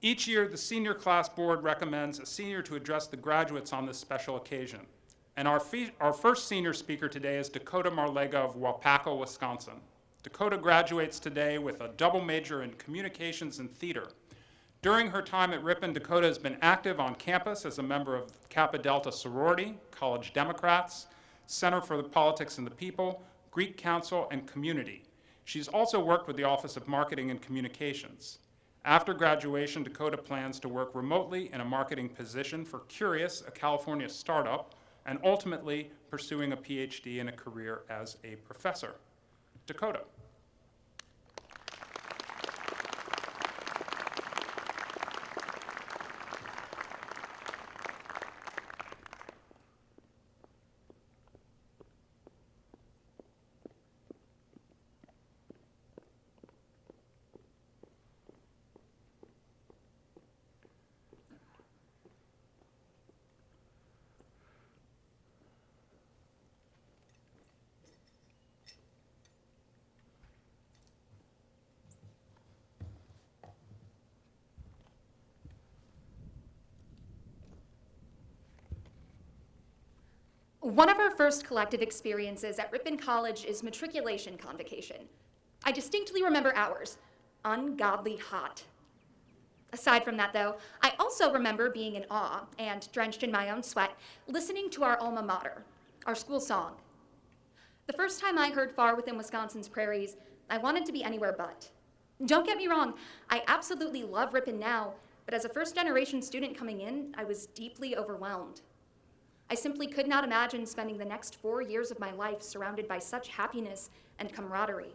Each year, the senior class board recommends a senior to address the graduates on this special occasion. And our first senior speaker today is Dakota Marlega of Waupaca, Wisconsin. Dakota graduates today with a double major in communications and theater. During her time at Ripon, Dakota has been active on campus as a member of Kappa Delta sorority, College Democrats, Center for the Politics and the People, Greek Council, and Community. She's also worked with the Office of Marketing and Communications. After graduation, Dakota plans to work remotely in a marketing position for Curious, a California startup, and ultimately pursuing a PhD and a career as a professor. Dakota. One of our first collective experiences at Ripon College is matriculation convocation. I distinctly remember ours, ungodly hot. Aside from that, though, I also remember being in awe and drenched in my own sweat, listening to our alma mater, our school song. The first time I heard Far Within Wisconsin's Prairies, I wanted to be anywhere but. Don't get me wrong, I absolutely love Ripon now, but as a first-generation student coming in, I was deeply overwhelmed. I simply could not imagine spending the next 4 years of my life surrounded by such happiness and camaraderie.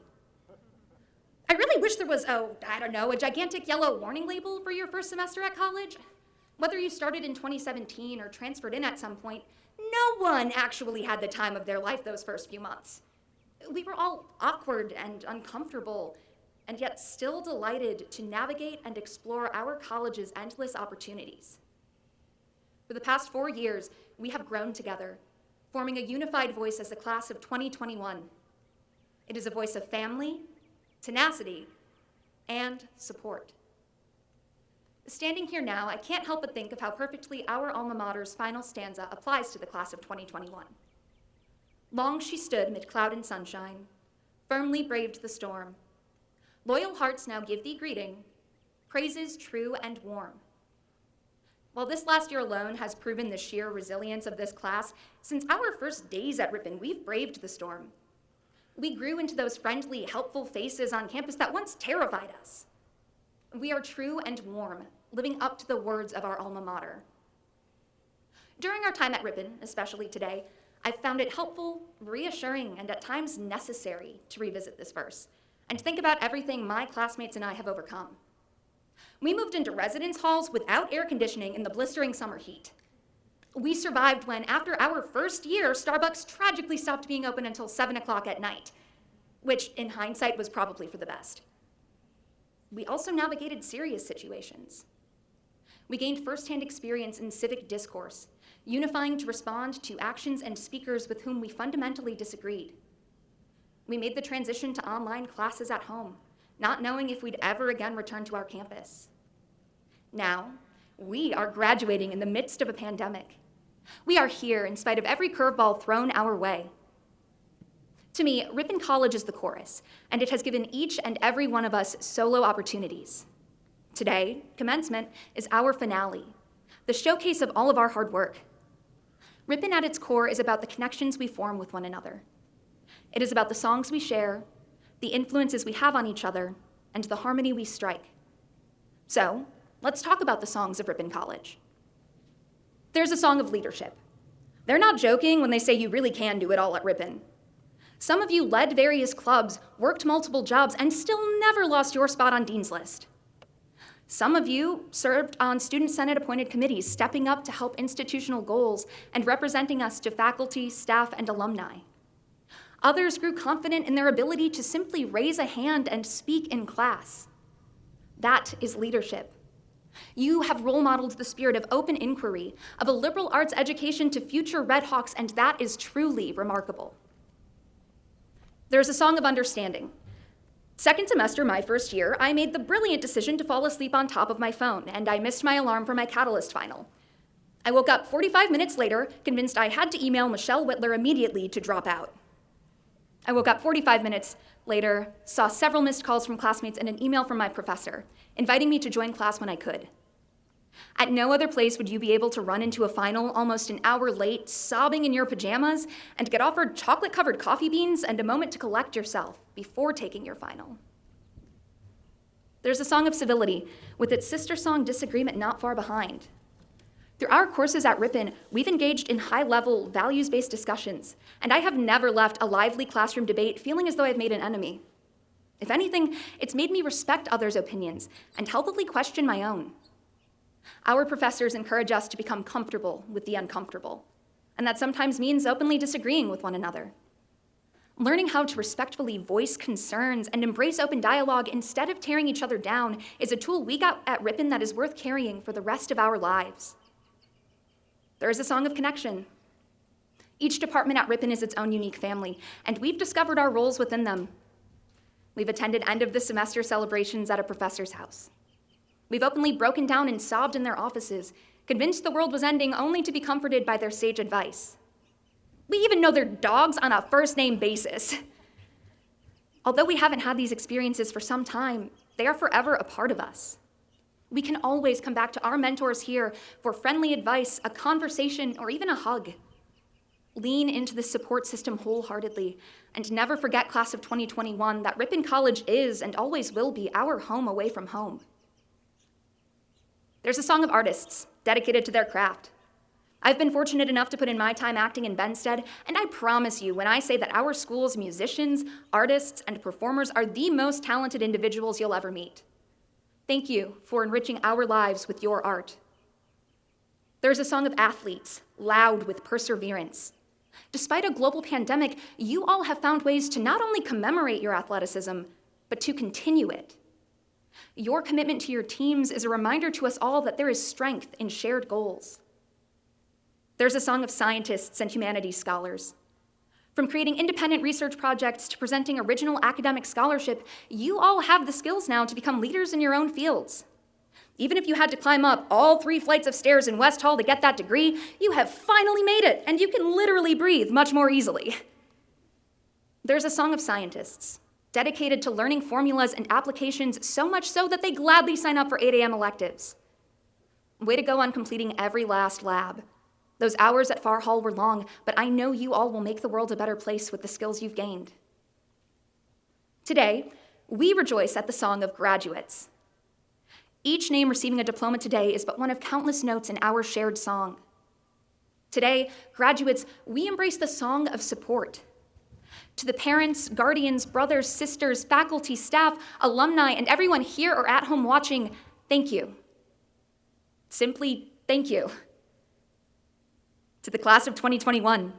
I really wish there was, a gigantic yellow warning label for your first semester at college. Whether you started in 2017 or transferred in at some point, no one actually had the time of their life those first few months. We were all awkward and uncomfortable, and yet still delighted to navigate and explore our college's endless opportunities. For the past 4 years, we have grown together, forming a unified voice as the class of 2021. It is a voice of family, tenacity, and support. Standing here now, I can't help but think of how perfectly our alma mater's final stanza applies to the class of 2021. Long she stood mid cloud and sunshine, firmly braved the storm. Loyal hearts now give thee greeting, praises true and warm. While this last year alone has proven the sheer resilience of this class, since our first days at Ripon, we've braved the storm. We grew into those friendly, helpful faces on campus that once terrified us. We are true and warm, living up to the words of our alma mater. During our time at Ripon, especially today, I've found it helpful, reassuring, and at times necessary to revisit this verse and think about everything my classmates and I have overcome. We moved into residence halls without air conditioning in the blistering summer heat. We survived when, after our first year, Starbucks tragically stopped being open until 7 o'clock at night, which in hindsight was probably for the best. We also navigated serious situations. We gained firsthand experience in civic discourse, unifying to respond to actions and speakers with whom we fundamentally disagreed. We made the transition to online classes at home, not knowing if we'd ever again return to our campus. Now, we are graduating in the midst of a pandemic. We are here in spite of every curveball thrown our way. To me, Ripon College is the chorus, and it has given each and every one of us solo opportunities. Today, Commencement is our finale, the showcase of all of our hard work. Ripon at its core is about the connections we form with one another. It is about the songs we share, the influences we have on each other, and the harmony we strike. So, let's talk about the songs of Ripon College. There's a song of leadership. They're not joking when they say you really can do it all at Ripon. Some of you led various clubs, worked multiple jobs, and still never lost your spot on Dean's List. Some of you served on Student Senate appointed committees, stepping up to help institutional goals and representing us to faculty, staff, and alumni. Others grew confident in their ability to simply raise a hand and speak in class. That is leadership. You have role modeled the spirit of open inquiry, of a liberal arts education to future Red Hawks, and that is truly remarkable. There's a song of understanding. Second semester, my first year, I made the brilliant decision to fall asleep on top of my phone, and I missed my alarm for my Catalyst final. I woke up 45 minutes later, convinced I had to email Michelle Whitler immediately to drop out. I woke up 45 minutes later, saw several missed calls from classmates and an email from my professor, inviting me to join class when I could. At no other place would you be able to run into a final almost an hour late, sobbing in your pajamas, and get offered chocolate-covered coffee beans and a moment to collect yourself before taking your final. There's a song of civility, with its sister song Disagreement not far behind. Through our courses at Ripon, we've engaged in high-level, values-based discussions, and I have never left a lively classroom debate feeling as though I've made an enemy. If anything, it's made me respect others' opinions and healthily question my own. Our professors encourage us to become comfortable with the uncomfortable, and that sometimes means openly disagreeing with one another. Learning how to respectfully voice concerns and embrace open dialogue instead of tearing each other down is a tool we got at Ripon that is worth carrying for the rest of our lives. There is a song of connection. Each department at Ripon is its own unique family, and we've discovered our roles within them. We've attended end of the semester celebrations at a professor's house. We've openly broken down and sobbed in their offices, convinced the world was ending only to be comforted by their sage advice. We even know their dogs on a first-name basis. Although we haven't had these experiences for some time, they are forever a part of us. We can always come back to our mentors here for friendly advice, a conversation, or even a hug. Lean into the support system wholeheartedly, and never forget, class of 2021, that Ripon College is and always will be our home away from home. There's a song of artists dedicated to their craft. I've been fortunate enough to put in my time acting in Benstead, and I promise you when I say that our school's musicians, artists, and performers are the most talented individuals you'll ever meet. Thank you for enriching our lives with your art. There's a song of athletes, loud with perseverance. Despite a global pandemic, you all have found ways to not only commemorate your athleticism, but to continue it. Your commitment to your teams is a reminder to us all that there is strength in shared goals. There's a song of scientists and humanities scholars. From creating independent research projects to presenting original academic scholarship, you all have the skills now to become leaders in your own fields. Even if you had to climb up all 3 flights of stairs in West Hall to get that degree, you have finally made it, and you can literally breathe much more easily. There's a song of scientists, dedicated to learning formulas and applications so much so that they gladly sign up for 8 a.m. electives. Way to go on completing every last lab. Those hours at Far Hall were long, but I know you all will make the world a better place with the skills you've gained. Today, we rejoice at the song of graduates. Each name receiving a diploma today is but one of countless notes in our shared song. Today, graduates, we embrace the song of support. To the parents, guardians, brothers, sisters, faculty, staff, alumni, and everyone here or at home watching, thank you. Simply, thank you. To the class of 2021,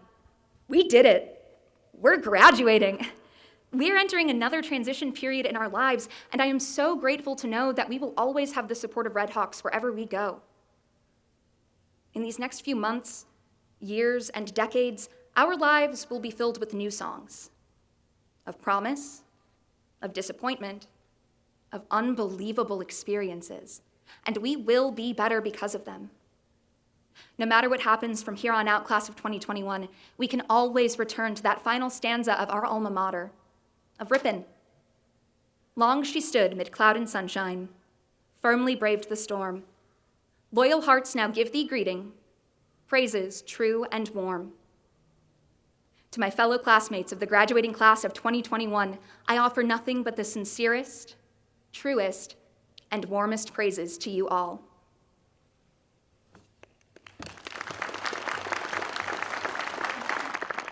we did it. We're graduating. We're entering another transition period in our lives, and I am so grateful to know that we will always have the support of Red Hawks wherever we go. In these next few months, years, and decades, our lives will be filled with new songs of promise, of disappointment, of unbelievable experiences, and we will be better because of them. No matter what happens from here on out, class of 2021, we can always return to that final stanza of our alma mater, of Ripon. Long she stood mid cloud and sunshine, firmly braved the storm. Loyal hearts now give thee greeting, praises true and warm. To my fellow classmates of the graduating class of 2021, I offer nothing but the sincerest, truest, and warmest praises to you all.